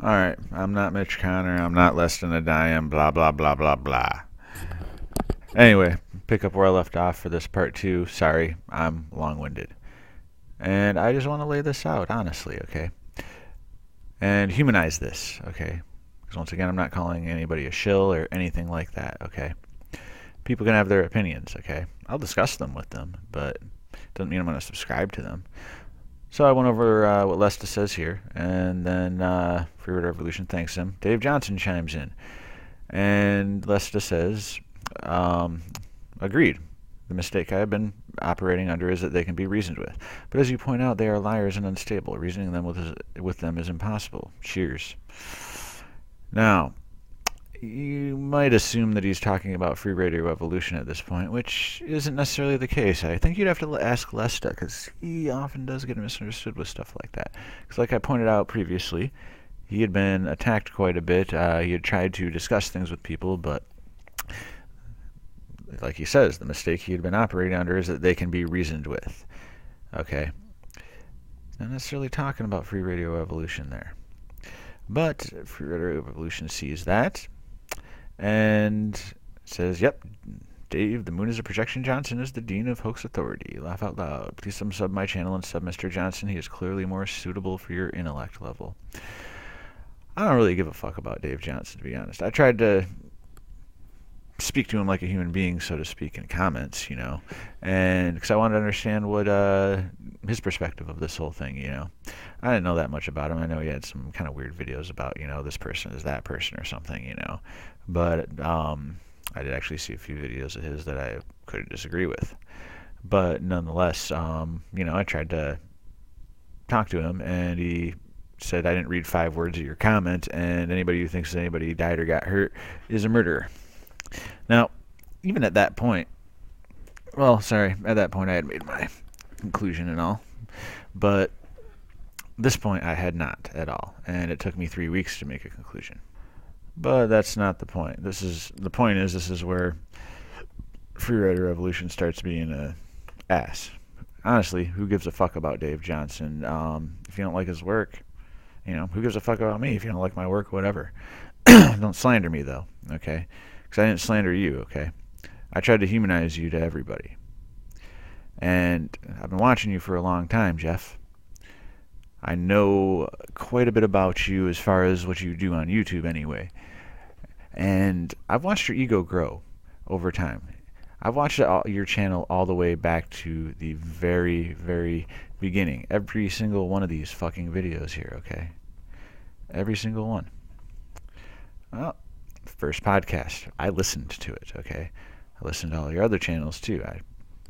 Alright, I'm not Mitch Connor, I'm not less than a dime, blah blah blah blah blah. Anyway, pick up where I left off for this part 2. Sorry, I'm long-winded. And I just want to lay this out, honestly, okay? And humanize this, okay? Because once again, I'm not calling anybody a shill or anything like that, okay? People can have their opinions, okay? I'll discuss them with them, but it doesn't mean I'm going to subscribe to them. So I went over what Lesta says here, and then Free Red Revolution thanks him. Dave Johnson chimes in, and Lesta says, agreed. The mistake I have been operating under is that they can be reasoned with. But as you point out, they are liars and unstable. Reasoning them with them is impossible. Cheers. Now, you might assume that he's talking about Free Radio Evolution at this point, which isn't necessarily the case. I think you'd have to ask Lesta, because he often does get misunderstood with stuff like that. Because like I pointed out previously, he had been attacked quite a bit. He had tried to discuss things with people, but like he says, the mistake he had been operating under is that they can be reasoned with. Okay? Not necessarily talking about Free Radio Evolution there. But Free Radio Evolution sees that and says, yep, Dave, the moon is a projection. Johnson is the dean of hoax authority. Laugh out loud. Please sub my channel and sub Mr. Johnson. He is clearly more suitable for your intellect level. I don't really give a fuck about Dave Johnson, to be honest. I tried to speak to him like a human being, so to speak, in comments, you know, and because I wanted to understand what his perspective of this whole thing, you know. I didn't know that much about him. I know he had some kind of weird videos about, you know, this person is that person or something, you know, but I did actually see a few videos of his that I couldn't disagree with. But nonetheless, you know, I tried to talk to him, and he said, I didn't read 5 words of your comment, and anybody who thinks anybody died or got hurt is a murderer. Now, even at that point, at that point I had made my conclusion and all, but this point I had not at all, and it took me 3 weeks to make a conclusion. But that's not the point. This is where Free Radio Revolution starts being a ass. Honestly, who gives a fuck about Dave Johnson? If you don't like his work, you know, who gives a fuck about me? If you don't like my work, whatever. Don't slander me, though, okay? Because I didn't slander you, okay? I tried to humanize you to everybody. And I've been watching you for a long time, Jeff. I know quite a bit about you as far as what you do on YouTube anyway. And I've watched your ego grow over time. I've watched your channel all the way back to the very, very beginning. Every single one of these fucking videos here, okay? Every single one. Well, first podcast, I listened to it, okay? I listened to all your other channels too. I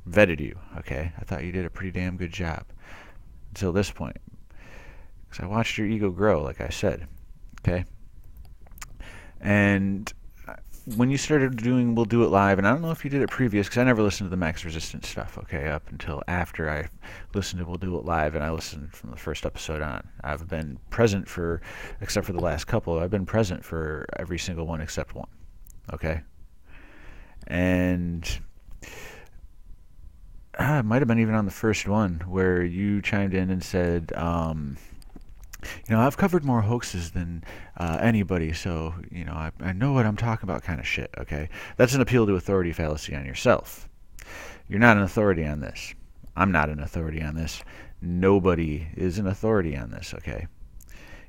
vetted you, okay? I thought you did a pretty damn good job until this point. Because I watched your ego grow, like I said, okay? And when you started doing We'll Do It Live, and I don't know if you did it previous, because I never listened to the Max Resistance stuff, okay, up until after I listened to We'll Do It Live, and I listened from the first episode on. I've been present for, except for the last couple, I've been present for every single one except one, okay? And it might have been even on the first one where you chimed in and said, you know, I've covered more hoaxes than anybody, so, you know, I know what I'm talking about kind of shit, okay? That's an appeal to authority fallacy on yourself. You're not an authority on this. I'm not an authority on this. Nobody is an authority on this, okay?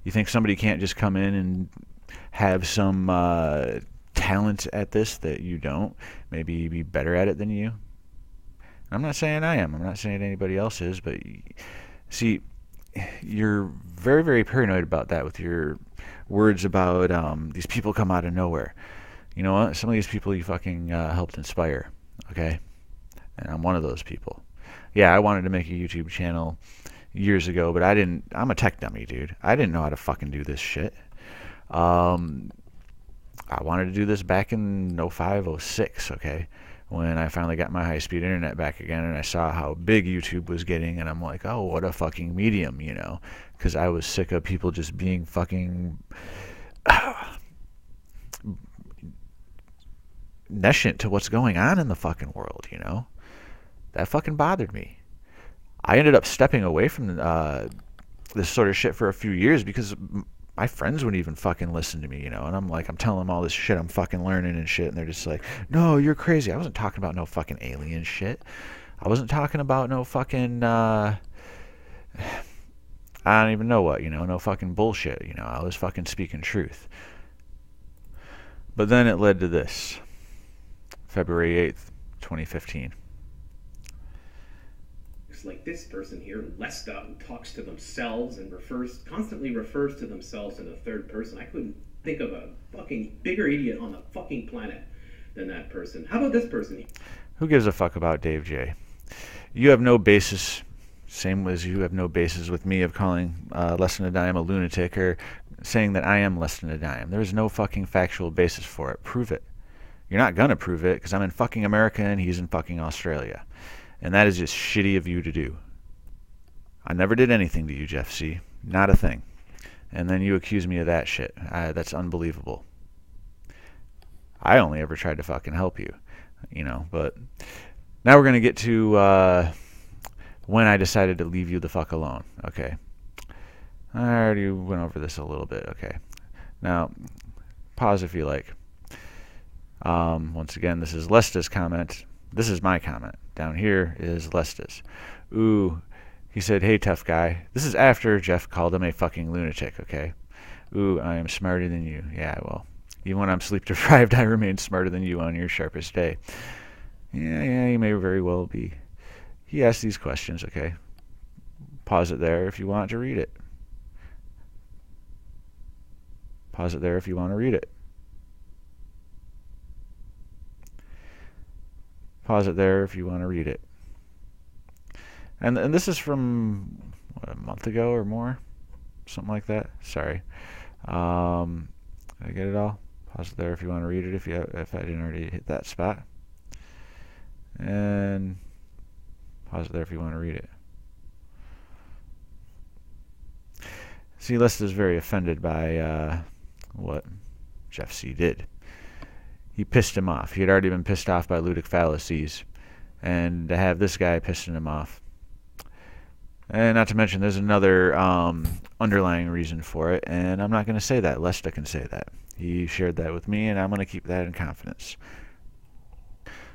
You think somebody can't just come in and have some talent at this that you don't? Maybe be better at it than you? I'm not saying I am. I'm not saying anybody else is, but see, you're very, very paranoid about that with your words about these people come out of nowhere. You know what? Some of these people you fucking helped inspire, okay? And I'm one of those people. Yeah, I wanted to make a YouTube channel years ago, but I'm a tech dummy, dude. I didn't know how to fucking do this shit. I wanted to do this back in 05, 06, okay? When I finally got my high-speed internet back again, and I saw how big YouTube was getting, and I'm like, oh, what a fucking medium, you know? Because I was sick of people just being fucking nescient to what's going on in the fucking world, you know? That fucking bothered me. I ended up stepping away from this sort of shit for a few years because my friends wouldn't even fucking listen to me, you know, and I'm like, I'm telling them all this shit I'm fucking learning and shit, and they're just like, no, you're crazy. I wasn't talking about no fucking alien shit. I wasn't talking about no fucking, I don't even know what, you know, no fucking bullshit, you know. I was fucking speaking truth. But then it led to this. February 8th, 2015. Like this person here, Lesta, who talks to themselves and constantly refers to themselves in the third person. I couldn't think of a fucking bigger idiot on the fucking planet than that person. How about this person? Who gives a fuck about Dave J? You have no basis, same as you have no basis with me of calling Less Than a Dime a lunatic or saying that I am less than a dime. There is no fucking factual basis for it. Prove it. You're not gonna prove it because I'm in fucking America and he's in fucking Australia. And that is just shitty of you to do. I never did anything to you, Jeff C. Not a thing. And then you accuse me of that shit. That's unbelievable. I only ever tried to fucking help you, you know. But now we're going to get to when I decided to leave you the fuck alone. Okay. I already went over this a little bit. Okay. Now, pause if you like. Once again, this is Lesta's comment. This is my comment. Down here is Lesta's. Ooh, he said, hey, tough guy. This is after Jeff called him a fucking lunatic, okay? Ooh, I am smarter than you. Yeah, well, even when I'm sleep deprived, I remain smarter than you on your sharpest day. Yeah, you may very well be. He asked these questions, okay? Pause it there if you want to read it. Pause it there if you want to read it. Pause it there if you want to read it. And this is from what, a month ago or more? Something like that. Sorry. Did I get it all? Pause it there if you want to read it if I didn't already hit that spot. And pause it there if you want to read it. See, Lester is very offended by what Jeff C. did. He pissed him off. He had already been pissed off by ludic fallacies. And to have this guy pissing him off. And not to mention, there's another underlying reason for it. And I'm not going to say that. Lesta can say that. He shared that with me, and I'm going to keep that in confidence.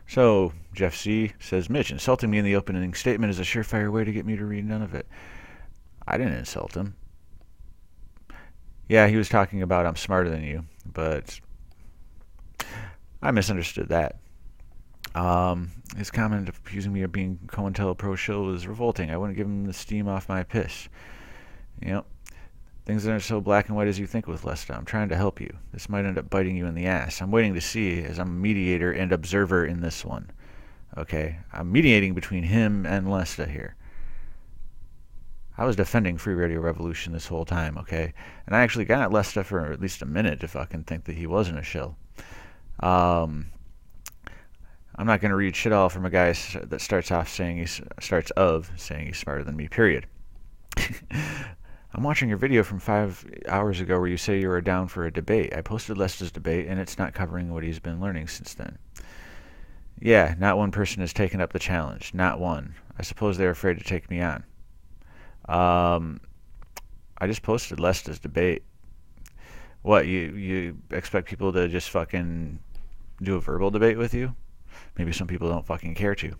So, Jeff C. says, Mitch, insulting me in the opening statement is a surefire way to get me to read none of it. I didn't insult him. Yeah, he was talking about I'm smarter than you, but I misunderstood that. His comment of accusing me of being COINTELPRO shill was revolting. I wouldn't give him the steam off my piss. You know, things aren't so black and white as you think with Lesta. I'm trying to help you. This might end up biting you in the ass. I'm waiting to see, as I'm a mediator and observer in this one. Okay? I'm mediating between him and Lesta here. I was defending Free Radio Revolution this whole time, okay? And I actually got Lesta for at least a minute to fucking think that he wasn't a shill. I'm not going to read shit all from a guy that starts saying he's smarter than me, period. I'm watching your video from 5 hours ago where you say you were down for a debate. I posted Lesta's debate, and it's not covering what he's been learning since then. Yeah, not one person has taken up the challenge. Not one. I suppose they're afraid to take me on. I just posted Lesta's debate. What, you expect people to just fucking do a verbal debate with you? Maybe some people don't fucking care to.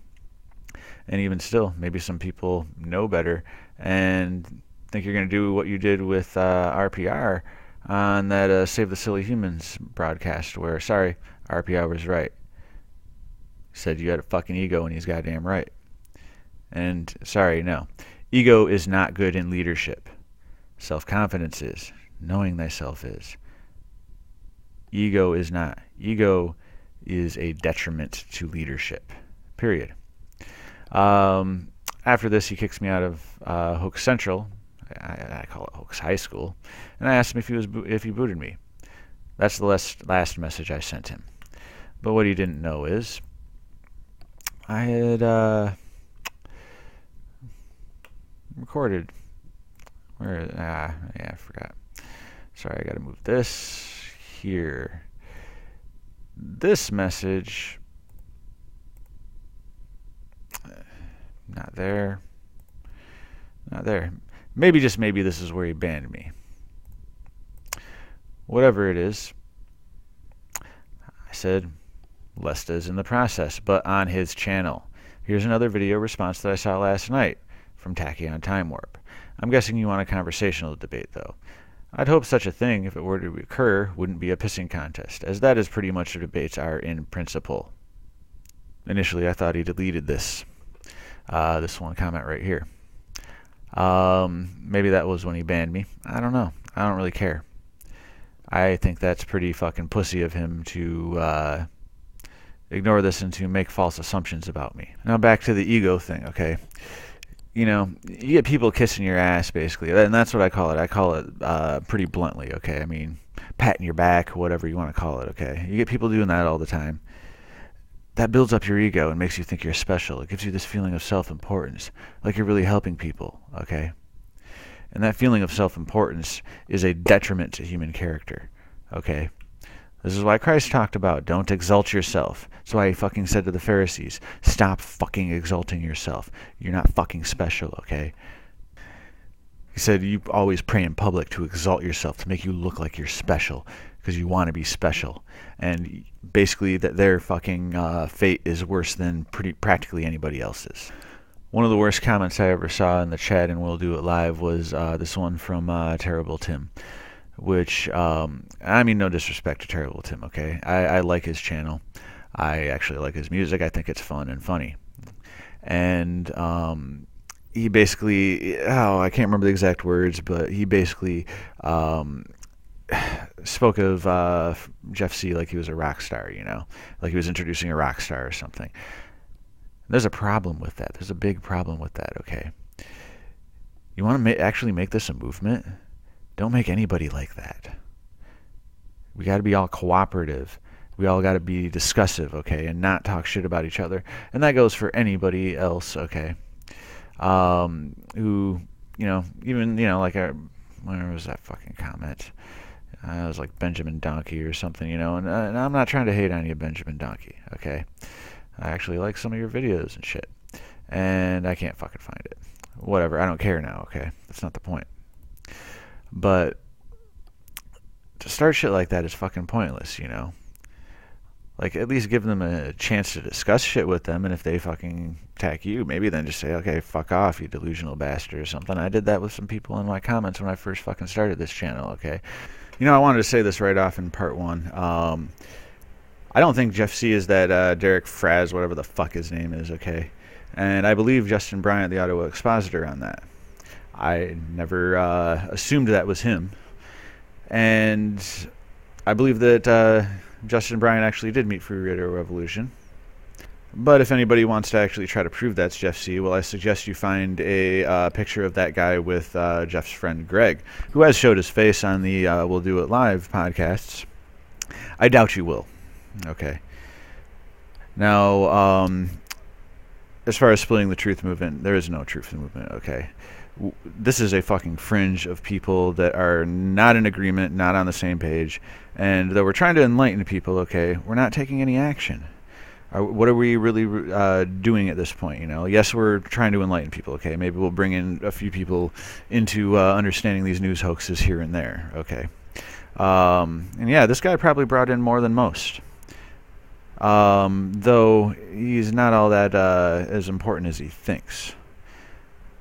And even still, maybe some people know better and think you're going to do what you did with RPR on that Save the Silly Humans broadcast where, sorry, RPR was right. Said you had a fucking ego and he's goddamn right. And sorry, no. Ego is not good in leadership. Self-confidence is. Knowing thyself is. Ego is not. Ego is a detriment to leadership. Period. After this, he kicks me out of Hoax Central. I call it Hoax High School. And I asked him if he booted me. That's the last message I sent him. But what he didn't know is I had recorded. Yeah, I forgot. Sorry, I got to move this here. This message, not there. Maybe, just maybe, this is where he banned me. whatever it is, I said, Lesta's in the process, but on his channel. Here's another video response that I saw last night from Tachyon Time Warp. I'm guessing you want a conversational debate, though. I'd hope such a thing, if it were to occur, wouldn't be a pissing contest, as that is pretty much what debates are in principle. Initially, I thought he deleted this one comment right here. Maybe that was when he banned me. I don't know. I don't really care. I think that's pretty fucking pussy of him to ignore this and to make false assumptions about me. Now back to the ego thing, okay? You know, you get people kissing your ass, basically, and that's what I call it. I call it pretty bluntly, okay? I mean, patting your back, whatever you want to call it, okay? You get people doing that all the time. That builds up your ego and makes you think you're special. It gives you this feeling of self-importance, like you're really helping people, okay? And that feeling of self-importance is a detriment to human character, okay? This is why Christ talked about, don't exalt yourself. That's why he fucking said to the Pharisees, stop fucking exalting yourself. You're not fucking special, okay? He said, you always pray in public to exalt yourself, to make you look like you're special, because you want to be special. And basically that their fucking fate is worse than practically anybody else's. One of the worst comments I ever saw in the chat, and we'll do it live, was this one from Terrible Tim. Which, I mean, no disrespect to Terrible Tim, okay? I like his channel. I actually like his music. I think it's fun and funny. And he basically, I can't remember the exact words, but he basically spoke of Jeff C. like he was a rock star, you know? Like he was introducing a rock star or something. There's a problem with that. There's a big problem with that, okay? You want to actually make this a movement? Don't make anybody like that. We got to be all cooperative. We all got to be discussive, okay, and not talk shit about each other. And that goes for anybody else, okay, who, you know, even, you know, like, where was that fucking comment? It was like Benjamin Donkey or something, you know, and I'm not trying to hate on you, Benjamin Donkey, okay? I actually like some of your videos and shit, and I can't fucking find it. Whatever, I don't care now, okay? That's not the point. But to start shit like that is fucking pointless, you know? Like, at least give them a chance to discuss shit with them, and if they fucking attack you, maybe then just say, okay, fuck off, you delusional bastard, or something. I did that with some people in my comments when I first fucking started this channel, okay? You know, I wanted to say this right off in part one. I don't think Jeff C. is that Derek Fraz, whatever the fuck his name is, okay? And I believe Justin Bryant, the audio expositor, on that. I never assumed that was him. And I believe that Justin Bryant actually did meet Free Radio Revolution. But if anybody wants to actually try to prove that's Jeff C., well, I suggest you find a picture of that guy with Jeff's friend Greg, who has showed his face on the We'll Do It Live podcasts. I doubt you will. Okay. Now, as far as splitting the truth movement, there is no truth movement, okay? This is a fucking fringe of people that are not in agreement, not on the same page, and though we're trying to enlighten people, okay, we're not taking any action. What are we really doing at this point, you know? Yes, we're trying to enlighten people, okay? Maybe we'll bring in a few people into understanding these news hoaxes here and there, okay? And yeah, this guy probably brought in more than most. Though he's not all that as important as he thinks.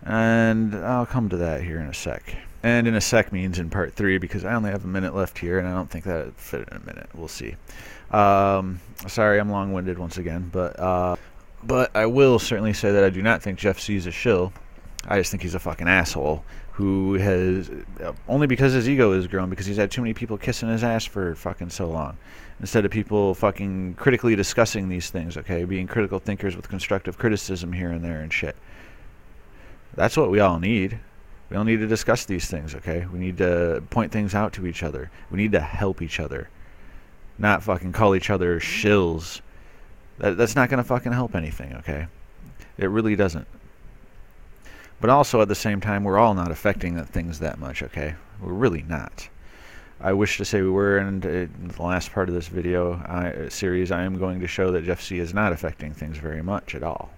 And I'll come to that here in a sec. And in a sec means in part 3, because I only have a minute left here, and I don't think that would fit in a minute. We'll see. Sorry, I'm long-winded once again, but I will certainly say that I do not think Jeff C. is a shill. I just think he's a fucking asshole who has, only because his ego is grown, because he's had too many people kissing his ass for fucking so long. Instead of people fucking critically discussing these things, okay? Being critical thinkers with constructive criticism here and there and shit. That's what we all need. We all need to discuss these things, okay? We need to point things out to each other. We need to help each other. Not fucking call each other shills. That's not going to fucking help anything, okay? It really doesn't. But also, at the same time, we're all not affecting things that much, okay? We're really not. I wish to say we were, and in the last part of this video series, I am going to show that Jeff C. is not affecting things very much at all.